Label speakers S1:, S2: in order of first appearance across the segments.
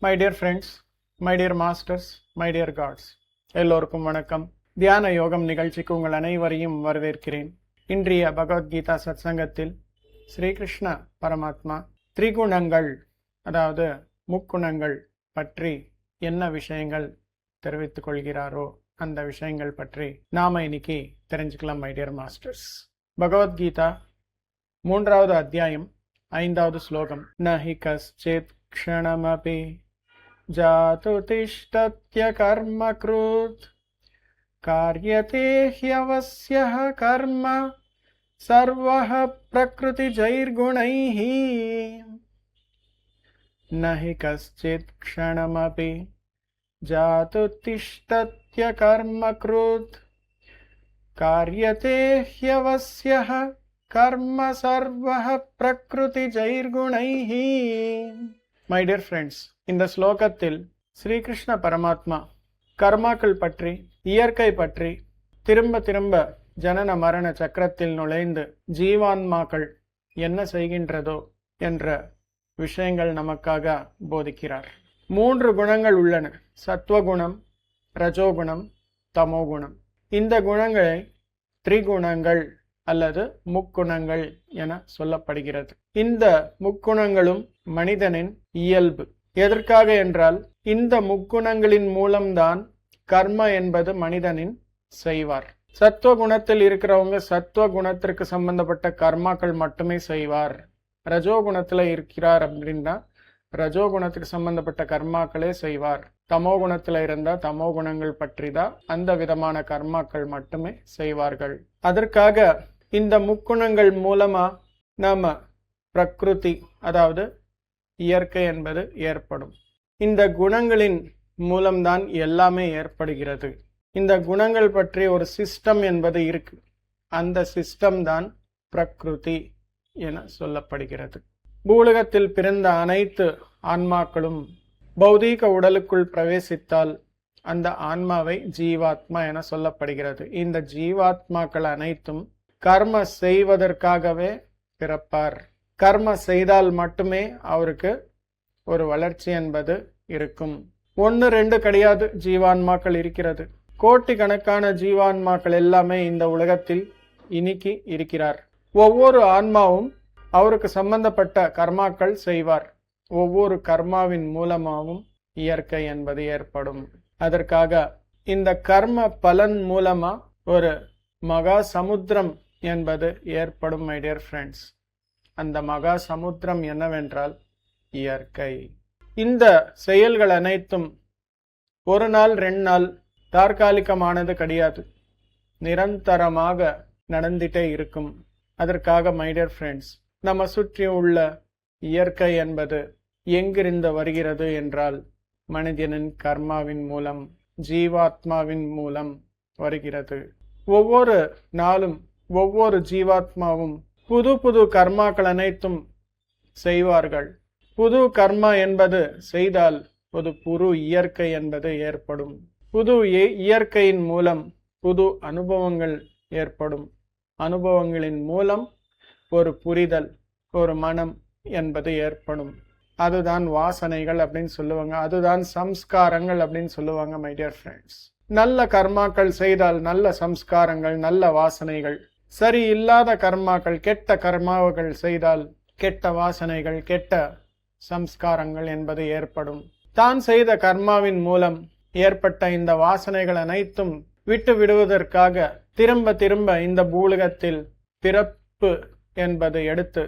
S1: My dear friends, my dear masters, my dear gods, எல்லோருக்கும் வணக்கம். தியான யோகம் நிகழ்ச்சிக்கு உங்கள் அனைவரையும் வரவேற்கிறேன். இன்றைய பகவத்கீதா சத்சங்கத்தில் ஸ்ரீகிருஷ்ண பரமாத்மா திரிகுணங்கள், அதாவது முக்குணங்கள் பற்றி என்ன விஷயங்கள் தெரிவித்துக் கொள்கிறாரோ அந்த விஷயங்கள் பற்றி நாம இன்னைக்கு தெரிஞ்சுக்கலாம். மை டியர் மாஸ்டர்ஸ், பகவத்கீதா 3வது அத்தியாயம் 5வது ஸ்லோகம். நஹி கஸ்சித் க்ஷணமபி ஜாது திஷ்டத்ய கர்ம க்ருத் கார்யதே ஹ்யவஸ்யஹ கர்ம சர்வஹ பிரக்ருதிஜைர்குணைஹ. நஹி கஸ்சித் க்ஷணமபி ஜாது திஷ்டத்ய கர்ம க்ருத் கார்யதே ஹ்யவஸ்யஹ கர்ம சர்வஹ பிரக்ருதிஜைர்குணைஹ. மை டியர் ஃப்ரெண்ட்ஸ், இந்த ஸ்லோகத்தில் ஸ்ரீகிருஷ்ண பரமாத்மா கர்மாக்கள் பற்றி, இயற்கை பற்றி திரும்ப திரும்ப ஜனன மரண சக்கரத்தில் நுழைந்து ஜீவான்மாக்கள் என்ன செய்கின்றதோ என்ற விஷயங்கள் நமக்காக போதிக்கிறார். 3 குணங்கள் உள்ளன: சத்வகுணம், ரஜோகுணம், தமோகுணம். இந்த குணங்களை திரிகுணங்கள் அல்லது முக்குணங்கள் என சொல்லப்படுகிறது. இந்த முக்குணங்களும் மனிதனின் இயல்பு. எதற்காக என்றால், இந்த முக்குணங்களின் மூலம்தான் கர்ம என்பது மனிதனின் செய்வார். சத்துவ குணத்தில் இருக்கிறவங்க சத்துவ குணத்திற்கு சம்பந்தப்பட்ட கர்மாக்கள் மட்டுமே செய்வார். ரஜோகுணத்துல இருக்கிறார் அப்படின்னா ரஜோகுணத்துக்கு சம்பந்தப்பட்ட கர்மாக்களே செய்வார். தமோ குணத்துல இருந்தா தமோ குணங்கள் பற்றி தான் அந்த விதமான கர்மாக்கள் மட்டுமே செய்வார்கள். அதற்காக இந்த முக்குணங்கள் மூலமா நாம பிரகிருதி, அதாவது இயற்கை என்பது ஏற்படும். இந்த குணங்களின் மூலம்தான் எல்லாமே ஏற்படுகிறது. இந்த குணங்கள் பற்றி ஒரு சிஸ்டம் என்பது இருக்கு. அந்த சிஸ்டம் தான் பிரகிருதி என சொல்லப்படுகிறது. பூலகத்தில் பிறந்த அனைத்து ஆன்மாக்களும் பௌதீக உடலுக்குள் பிரவேசித்தால் அந்த ஆன்மாவை ஜீவாத்மா என சொல்லப்படுகிறது. இந்த ஜீவாத்மாக்கள் அனைத்தும் கர்ம செய்வதற்காகவே பிறப்பார். கர்ம செய்தால் மட்டுமே அவருக்கு ஒரு வளர்ச்சி என்பது இருக்கும். 1 2 கிடையாது, ஜீவான்மாக்கள் இருக்கிறது. கோட்டிக்கணக்கான ஜீவான்மாக்கள் எல்லாமே இந்த உலகத்தில் இன்னைக்கு இருக்கிறார். ஒவ்வொரு ஆன்மாவும் அவருக்கு சம்பந்தப்பட்ட கர்மாக்கள் செய்வார். ஒவ்வொரு கர்மாவின் மூலமாகவும் இயற்கை என்பது ஏற்படும். அதற்காக இந்த கர்ம பலன் மூலமா ஒரு மகா சமுத்திரம் என்பது ஏற்படும். மை டியர் ஃப்ரெண்ட்ஸ், அந்த மகா சமுத்திரம் என்னவென்றால் இயற்கை. இந்த செயல்கள் அனைத்தும் 1 நாள் 2 நாள் தற்காலிகமானது கிடையாது, நிரந்தரமாக நடந்துட்டே இருக்கும். அதற்காக மை டியர் ஃப்ரெண்ட்ஸ், நம்ம சுற்றி உள்ள இயற்கை என்பது எங்கிருந்து வருகிறது என்றால் மனிதனின் கர்மாவின் மூலம், ஜீவாத்மாவின் மூலம் வருகிறது. ஒவ்வொரு நாளும் ஒவ்வொரு ஜீவாத்மாவும் புது புது கர்மாக்கள் அனைத்தும் செய்வார்கள். புது கர்மா என்பது செய்தால் ஒரு புது இயற்கை என்பது ஏற்படும். புது இயற்கையின் மூலம் புது அனுபவங்கள் ஏற்படும். அனுபவங்களின் மூலம் ஒரு புரிதல், ஒரு மனம் என்பது ஏற்படும். அதுதான் வாசனைகள் அப்படின்னு சொல்லுவாங்க. அதுதான் சம்ஸ்காரங்கள் அப்படின்னு சொல்லுவாங்க. மை டியர் ஃப்ரெண்ட்ஸ், நல்ல கர்மாக்கள் செய்தால் நல்ல சம்ஸ்காரங்கள், நல்ல வாசனைகள். சரி இல்லாத கர்மாக்கள், கெட்ட கர்மாக்கள் செய்தால் கெட்ட வாசனைகள், கெட்ட சம்ஸ்காரங்கள் என்பது ஏற்படும். தான் செய்த கர்மாவின் மூலம் ஏற்பட்ட இந்த வாசனைகள் அனைத்தும் விட்டு விடுவதற்காக திரும்ப திரும்ப இந்த பூலகத்தில் பிறப்பு என்பது எடுத்து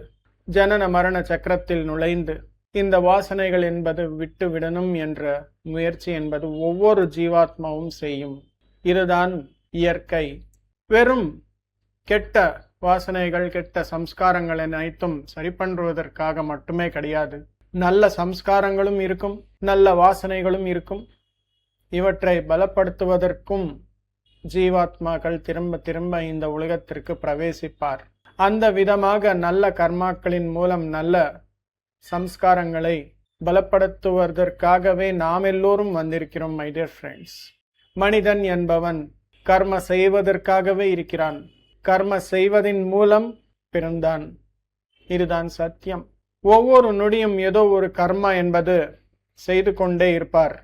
S1: ஜனன மரண சக்கரத்தில் நுழைந்து இந்த வாசனைகள் என்பது விட்டு விடணும் என்ற முயற்சி என்பது ஒவ்வொரு ஜீவாத்மாவும் செய்யும். இதுதான் இயற்கை. வெறும் கெட்ட வாசனைகள், கெட்ட சம்ஸ்காரங்கள் அனைத்தும் சரி பண்ணுவதற்காக மட்டுமே கிடையாது. நல்ல சம்ஸ்காரங்களும் இருக்கும், நல்ல வாசனைகளும் இருக்கும். இவற்றை பலப்படுத்துவதற்கும் ஜீவாத்மாக்கள் திரும்ப திரும்ப இந்த உலகத்திற்கு பிரவேசிப்பார். அந்த விதமாக நல்ல கர்மாக்களின் மூலம் நல்ல சம்ஸ்காரங்களை பலப்படுத்துவதற்காகவே நாம் எல்லோரும் வந்திருக்கிறோம். மை டியர் ஃப்ரெண்ட்ஸ், மனிதன் என்பவன் கர்ம செய்வதற்காகவே இருக்கிறான். கர்ம செய்வதின் மூலம் பிறந்தான். இதுதான் சத்தியம். ஒவ்வொரு நொடியும் ஏதோ ஒரு கர்மா என்பது செய்து கொண்டே இருப்பார்.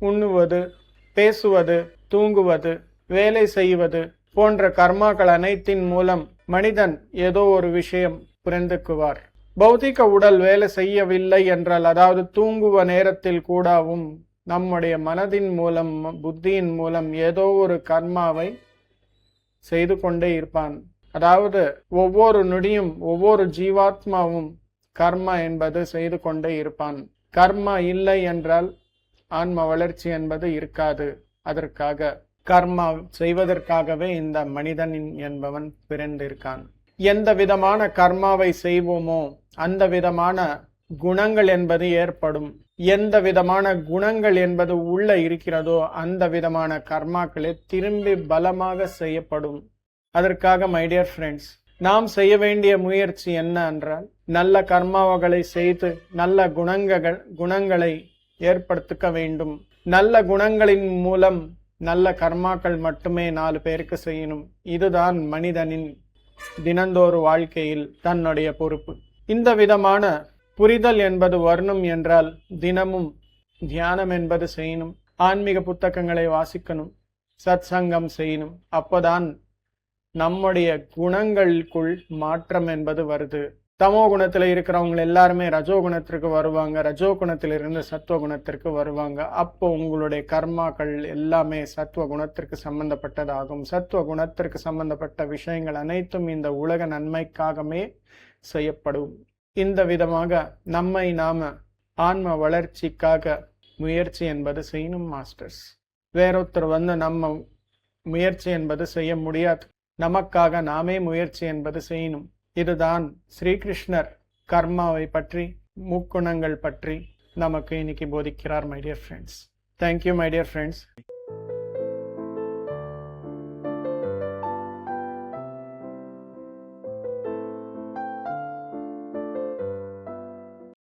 S1: உண்ணுவது, பேசுவது, தூங்குவது, வேலை செய்வது போன்ற கர்மாக்கள் அனைத்தின் மூலம் மனிதன் ஏதோ ஒரு விஷயம் புரிந்துக்குவார். பௌதிக உடல் வேலை செய்யவில்லை என்றால், அதாவது தூங்குவ நேரத்தில் கூடவும் நம்முடைய மனதின் மூலம், புத்தியின் மூலம் ஏதோ ஒரு கர்மாவை செய்து கொண்டே இருப்பான். அதாவது ஒவ்வொரு நொடியும் ஒவ்வொரு ஜீவாத்மாவும் கர்மா என்பது செய்து கொண்டே இருப்பான். கர்மா இல்லை என்றால் ஆன்ம வளர்ச்சி என்பது இருக்காது. அதற்காக கர்மா செய்வதற்காகவே இந்த மனிதன் என்பவன் பிறந்திருக்கான். எந்த விதமான கர்மாவை செய்வோமோ அந்த விதமான குணங்கள் என்பது ஏற்படும். எந்த விதமான குணங்கள் என்பது உள்ள இருக்கிறதோ அந்த விதமான கர்மாக்களே திரும்பி பலமாக செய்யப்படும். அதற்காக மை டியர் ஃப்ரெண்ட்ஸ், நாம் செய்ய வேண்டிய முயற்சி என்ன என்றால், நல்ல கர்மாவகளை செய்து நல்ல குணங்களை ஏற்படுத்திக்க வேண்டும். நல்ல குணங்களின் மூலம் நல்ல கர்மாக்கள் மட்டுமே 4 பேருக்கு செய்யணும். இதுதான் மனிதனின் தினந்தோறு வாழ்க்கையில் தன்னுடைய பொறுப்பு. இந்த விதமான புரிதல் என்பது வரணும் என்றால் தினமும் தியானம் என்பது செய்யணும். ஆன்மீக புத்தகங்களை வாசிக்கணும். சத் சங்கம் செய்யணும். அப்போதான் நம்முடைய குணங்களுக்குள் மாற்றம் என்பது வருது. தமோ குணத்தில் இருக்கிறவங்க எல்லாருமே ரஜோ குணத்திற்கு வருவாங்க. ரஜோ குணத்திலிருந்து சத்துவ குணத்திற்கு வருவாங்க. அப்போ உங்களுடைய கர்மாக்கள் எல்லாமே சத்துவ குணத்திற்கு சம்பந்தப்பட்டதாகும். சத்துவ குணத்திற்கு சம்பந்தப்பட்ட விஷயங்கள் அனைத்தும் இந்த உலக நன்மைக்காகவே செய்யப்படும். இந்த விதமாக நம்மை நாம ஆன்ம வளர்ச்சிக்காக முயற்சி என்பது செய்யணும் மாஸ்டர்ஸ். வேறொருத்தர் நம்ம முயற்சி என்பது செய்ய முடியாது. நமக்காக நாமே முயற்சி என்பது செய்யணும். இதுதான் ஸ்ரீகிருஷ்ணர் கர்மாவை பற்றி, முக்குணங்கள் பற்றி நமக்கு இன்னைக்கு போதிக்கிறார் my dear friends. Thank you my dear friends.